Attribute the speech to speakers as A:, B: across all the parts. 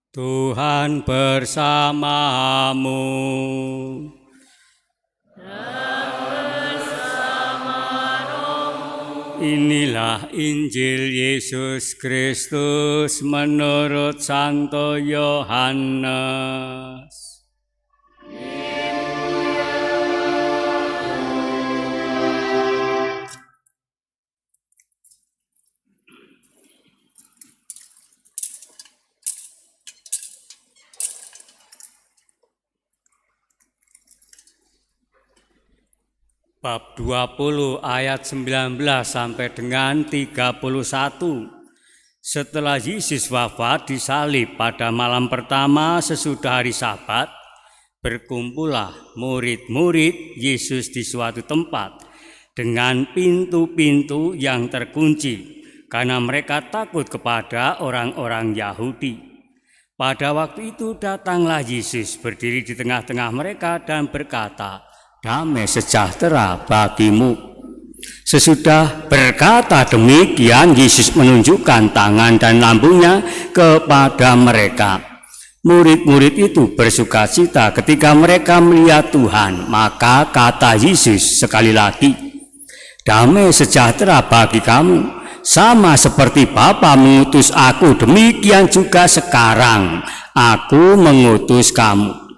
A: Tuhan bersamamu. Inilah Injil Yesus Kristus menurut Santo Yohanes. Bab 20 ayat 19 sampai dengan 31. Setelah Yesus wafat disalib pada malam pertama sesudah hari Sabat, berkumpullah murid-murid Yesus di suatu tempat dengan pintu-pintu yang terkunci karena mereka takut kepada orang-orang Yahudi. Pada waktu itu datanglah Yesus berdiri di tengah-tengah mereka dan berkata, "Damai sejahtera bagimu." Sesudah berkata demikian, Yesus menunjukkan tangan dan lambungnya kepada mereka. Murid-murid itu bersukacita ketika mereka melihat Tuhan. Maka kata Yesus sekali lagi, "Damai sejahtera bagi kamu. Sama seperti Bapa mengutus aku, demikian juga sekarang aku mengutus kamu."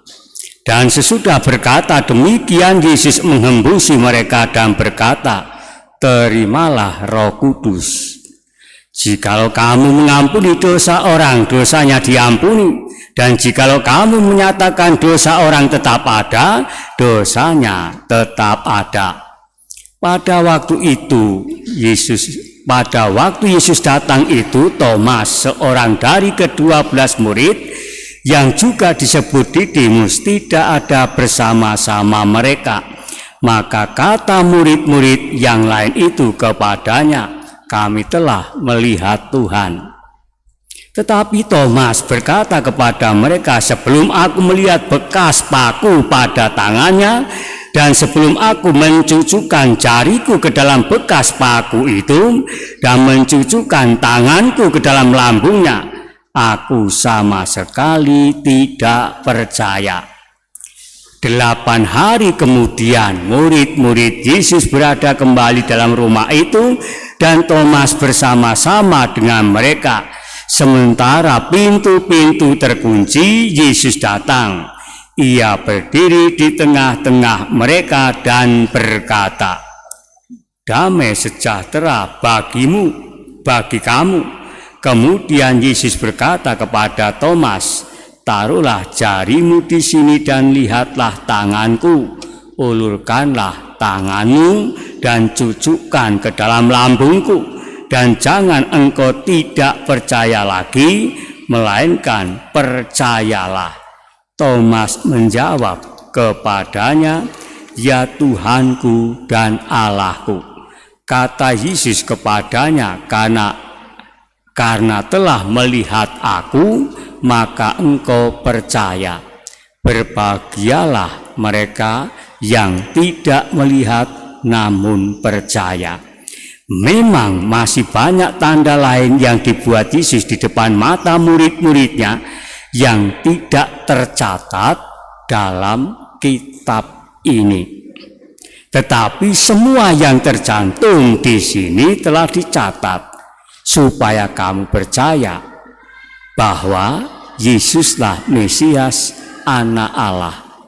A: Dan sesudah berkata demikian, Yesus menghembusi mereka dan berkata, "Terimalah Roh Kudus. Jikalau kamu mengampuni dosa orang, dosanya diampuni. Dan jikalau kamu menyatakan dosa orang tetap ada, dosanya tetap ada." Pada waktu Yesus datang itu, Thomas, seorang dari ke-12 murid, yang juga disebut Didimus, tidak ada bersama-sama mereka. Maka kata murid-murid yang lain itu kepadanya, "Kami telah melihat Tuhan." Tetapi Thomas berkata kepada mereka, "Sebelum aku melihat bekas paku pada tangannya, dan sebelum aku mencucukkan jariku ke dalam bekas paku itu, dan mencucukkan tanganku ke dalam lambungnya, aku sama sekali tidak percaya." 8 hari kemudian murid-murid Yesus berada kembali dalam rumah itu, dan Thomas bersama-sama dengan mereka. Sementara pintu-pintu terkunci, Yesus datang. Ia berdiri di tengah-tengah mereka dan berkata, "Damai sejahtera bagi kamu." Kemudian Yesus berkata kepada Thomas, "Taruhlah jarimu di sini dan lihatlah tanganku. Ulurkanlah tanganmu dan cucukkan ke dalam lambungku. Dan jangan engkau tidak percaya lagi, melainkan percayalah." Thomas menjawab kepadanya, "Ya Tuhanku dan Allahku." Kata Yesus kepadanya, Karena telah melihat aku, maka engkau percaya. Berbahagialah mereka yang tidak melihat namun percaya." Memang masih banyak tanda lain yang dibuat Yesus di depan mata murid-muridnya yang tidak tercatat dalam kitab ini. Tetapi semua yang tercantum di sini telah dicatat, supaya kamu percaya bahwa Yesuslah Mesias, Anak Allah,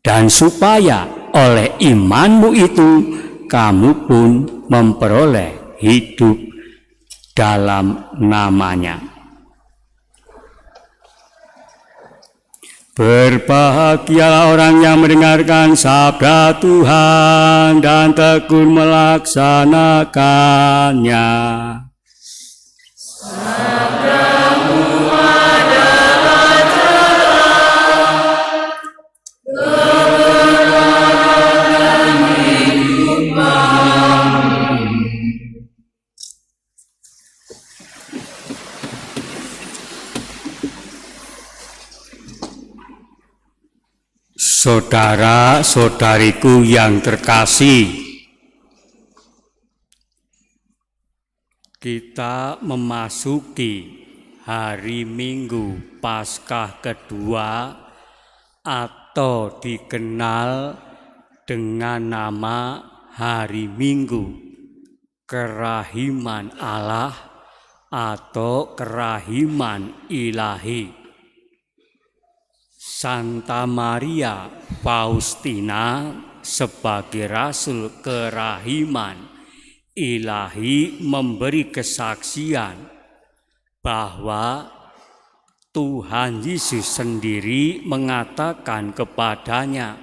A: dan supaya oleh imanmu itu kamu pun memperoleh hidup dalam namanya. Berbahagialah orang yang mendengarkan sabda Tuhan dan tekun melaksanakannya. Sabdamu adalah jalan, kebenaran dan hidup kami. Saudara-saudariku yang terkasih, kita memasuki hari Minggu Paskah kedua atau dikenal dengan nama hari Minggu Kerahiman Allah atau Kerahiman Ilahi. Santa Maria Faustina sebagai Rasul Kerahiman Ilahi memberi kesaksian bahwa Tuhan Yesus sendiri mengatakan kepadanya,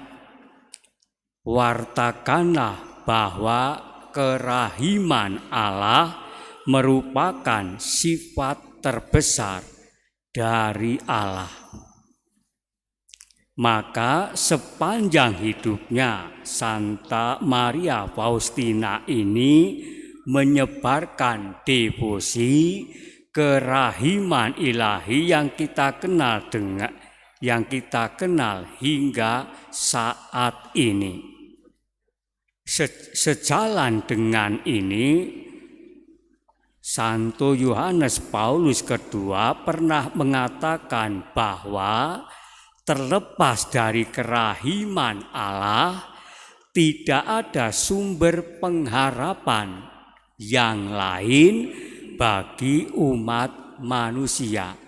A: "Wartakanlah bahwa kerahiman Allah merupakan sifat terbesar dari Allah." Maka sepanjang hidupnya Santa Maria Faustina ini menyebarkan devosi kerahiman ilahi yang kita kenal hingga saat ini. Sejalan dengan ini, Santo Yohanes Paulus II pernah mengatakan bahwa terlepas dari kerahiman Allah, tidak ada sumber pengharapan yang lain bagi umat manusia.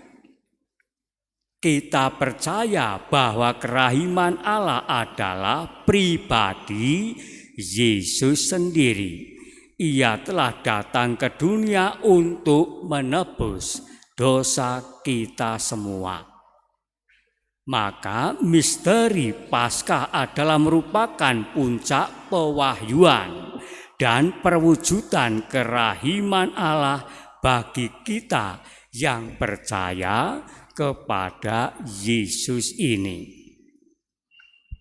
A: Kita percaya bahwa kerahiman Allah adalah pribadi Yesus sendiri. Ia telah datang ke dunia untuk menebus dosa kita semua. Maka misteri Paskah adalah merupakan puncak pewahyuan dan perwujudan kerahiman Allah bagi kita yang percaya kepada Yesus ini.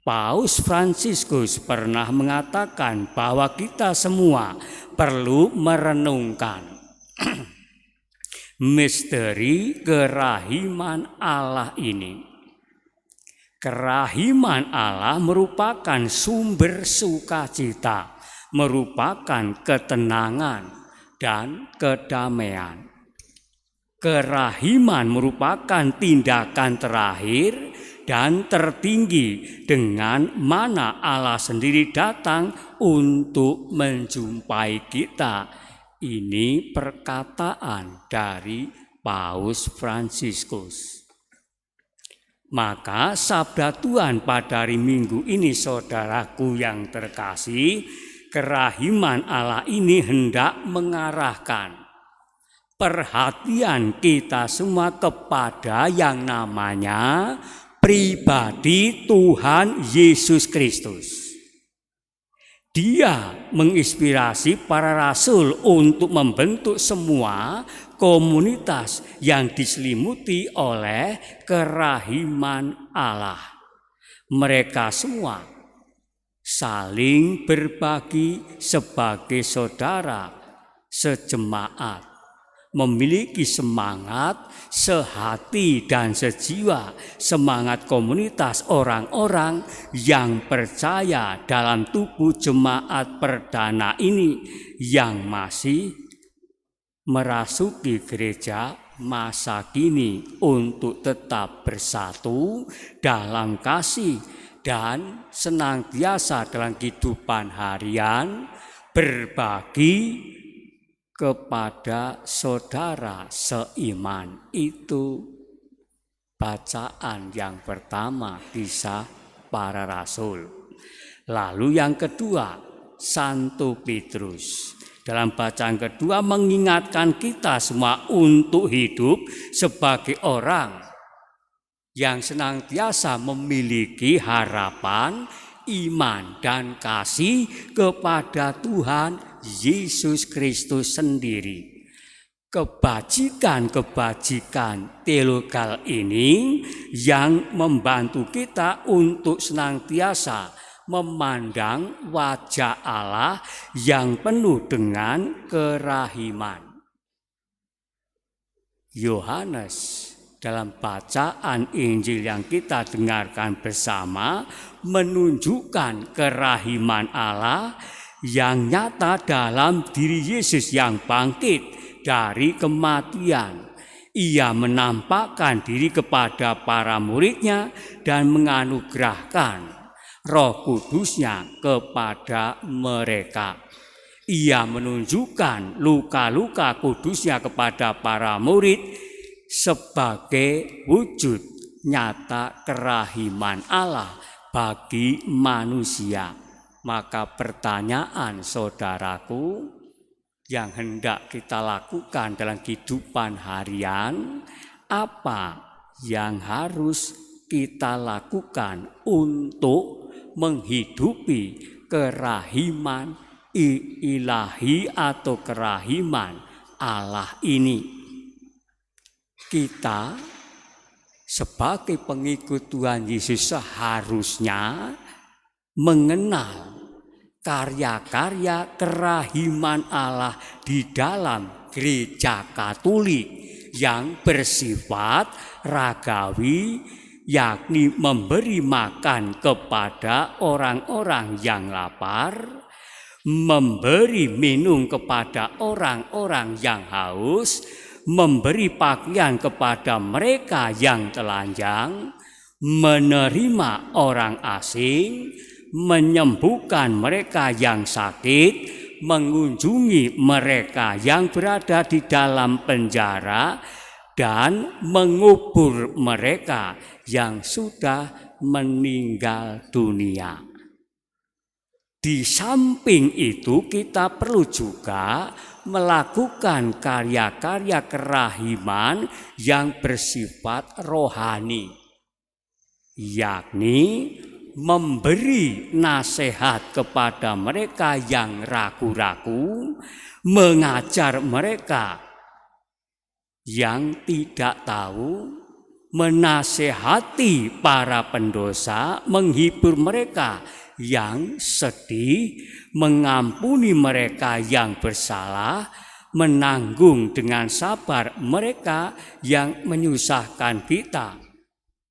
A: Paus Fransiskus pernah mengatakan bahwa kita semua perlu merenungkan misteri kerahiman Allah ini. Kerahiman Allah merupakan sumber sukacita, merupakan ketenangan dan kedamaian. Kerahiman merupakan tindakan terakhir dan tertinggi dengan mana Allah sendiri datang untuk menjumpai kita. Ini perkataan dari Paus Fransiskus. Maka sabda Tuhan pada hari Minggu ini, saudaraku yang terkasih, kerahiman Allah ini hendak mengarahkan perhatian kita semua kepada yang namanya pribadi Tuhan Yesus Kristus. Dia menginspirasi para rasul untuk membentuk semua komunitas yang diselimuti oleh kerahiman Allah. Mereka semua saling berbagi sebagai saudara sejemaat, memiliki semangat sehati dan sejiwa, semangat komunitas orang-orang yang percaya dalam tubuh jemaat perdana ini yang masih merasuki gereja masa kini untuk tetap bersatu dalam kasih dan senantiasa dalam kehidupan harian berbagi kepada saudara seiman. Itu bacaan yang pertama kisah para rasul. Lalu yang kedua, Santo Petrus dalam bacaan kedua mengingatkan kita semua untuk hidup sebagai orang yang senantiasa memiliki harapan, iman dan kasih kepada Tuhan Yesus Kristus sendiri. Kebajikan-kebajikan teologal ini yang membantu kita untuk senantiasa memandang wajah Allah yang penuh dengan kerahiman. Yohanes dalam bacaan Injil yang kita dengarkan bersama menunjukkan kerahiman Allah yang nyata dalam diri Yesus yang bangkit dari kematian. Ia menampakkan diri kepada para muridnya dan menganugerahkan Roh Kudusnya kepada mereka. Ia menunjukkan luka-luka kudusnya kepada para murid sebagai wujud nyata kerahiman Allah bagi manusia. Maka pertanyaan saudaraku, yang hendak kita lakukan dalam kehidupan harian, apa yang harus kita lakukan untuk menghidupi kerahiman ilahi atau kerahiman Allah ini? Kita sebagai pengikut Tuhan Yesus seharusnya mengenal karya-karya kerahiman Allah di dalam gereja Katolik yang bersifat ragawi, yakni memberi makan kepada orang-orang yang lapar, memberi minum kepada orang-orang yang haus, memberi pakaian kepada mereka yang telanjang, menerima orang asing, menyembuhkan mereka yang sakit, mengunjungi mereka yang berada di dalam penjara, dan mengubur mereka yang sudah meninggal dunia. Di samping itu, kita perlu juga melakukan karya-karya kerahiman yang bersifat rohani, yakni memberi nasihat kepada mereka yang ragu-ragu, mengajar mereka yang tidak tahu, menasehati para pendosa, menghibur mereka yang sedih, mengampuni mereka yang bersalah, menanggung dengan sabar mereka yang menyusahkan kita,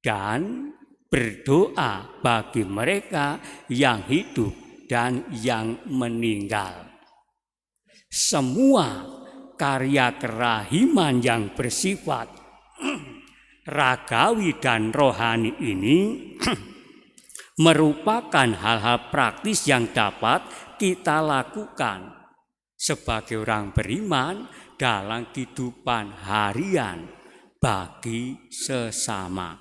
A: dan berdoa bagi mereka yang hidup dan yang meninggal. Semua karya kerahiman yang bersifat ragawi dan rohani ini merupakan hal-hal praktis yang dapat kita lakukan sebagai orang beriman dalam kehidupan harian bagi sesama.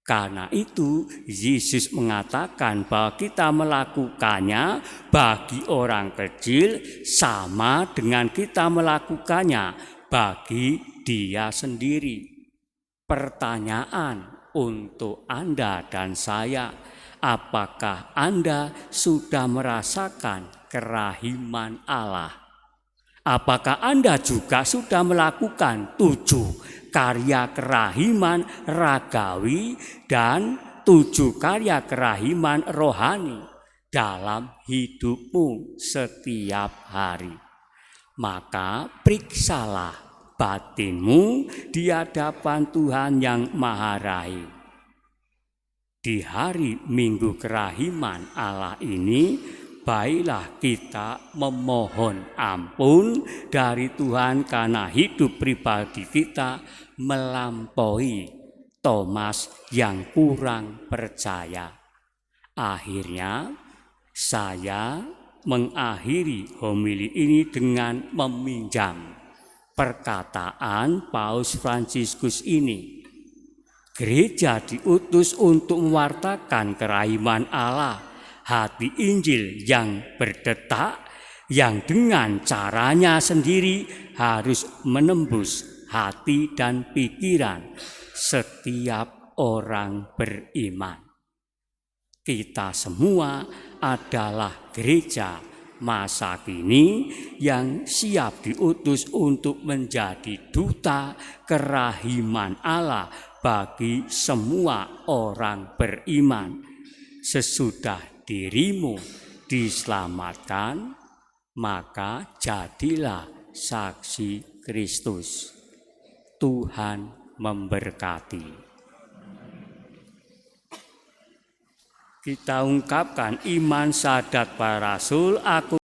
A: Karena itu Yesus mengatakan bahwa kita melakukannya bagi orang kecil sama dengan kita melakukannya bagi dia sendiri. Pertanyaan untuk Anda dan saya, apakah Anda sudah merasakan kerahiman Allah? Apakah Anda juga sudah melakukan 7 karya kerahiman ragawi dan 7 karya kerahiman rohani dalam hidupmu setiap hari? Maka periksalah batinmu di hadapan Tuhan yang Maha Rahim. Di hari Minggu Kerahiman Allah ini, baiklah kita memohon ampun dari Tuhan karena hidup pribadi kita melampaui Thomas yang kurang percaya. Akhirnya saya mengakhiri homili ini dengan meminjam perkataan Paus Fransiskus ini. Gereja diutus untuk mewartakan kerahiman Allah, hati Injil yang berdetak, yang dengan caranya sendiri harus menembus hati dan pikiran setiap orang beriman. Kita semua adalah gereja masa kini yang siap diutus untuk menjadi duta kerahiman Allah bagi semua orang beriman. Sesudah dirimu diselamatkan, maka jadilah saksi Kristus. Tuhan memberkati. Kita ungkapkan iman syahadat para rasul. Aku